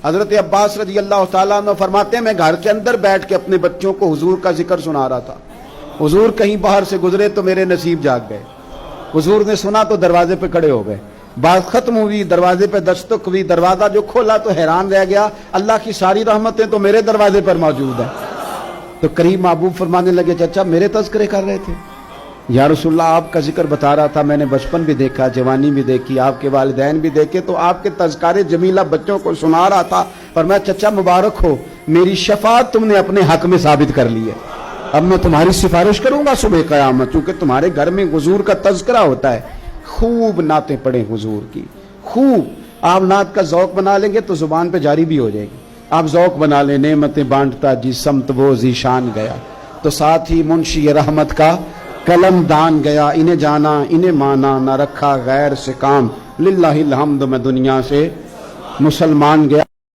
حضرت عباس رضی اللہ تعالیٰ عنہ فرماتے ہیں میں گھر کے اندر بیٹھ کے اپنے بچوں کو حضور کا ذکر سنا رہا تھا، حضور کہیں باہر سے گزرے تو میرے نصیب جاگ گئے، حضور نے سنا تو دروازے پہ کھڑے ہو گئے، بات ختم ہوئی، دروازے پہ دستک ہوئی، دروازہ جو کھولا تو حیران رہ گیا، اللہ کی ساری رحمتیں تو میرے دروازے پر موجود ہیں۔ تو قریب محبوب فرمانے لگے چچا میرے تذکرے کر رہے تھے؟ یا رسول اللہ آپ کا ذکر بتا رہا تھا، میں نے بچپن بھی دیکھا، جوانی بھی دیکھی، آپ کے والدین بھی دیکھے، تو آپ کے تذکارے جمیلہ بچوں کو سنا رہا تھا، اور میں چچا مبارک ہو، میری شفاعت تم نے اپنے حق میں ثابت کر لی ہے، اب میں تمہاری سفارش کروں گا صبح قیامت، چونکہ تمہارے گھر میں حضور کا تذکرہ ہوتا ہے۔ خوب نعتیں پڑھیں حضور کی، خوب، آپ نعت کا ذوق بنا لیں گے تو زبان پہ جاری بھی ہو جائے گی، آپ ذوق بنا لیں، نعمتیں بانٹتا جی سمت وہ ذیشان گیا، تو ساتھ ہی منشی رحمت کا قلم دان گیا، انہیں جانا انہیں مانا نہ رکھا غیر سے کام، للہ الحمد میں دنیا سے مسلمان گیا۔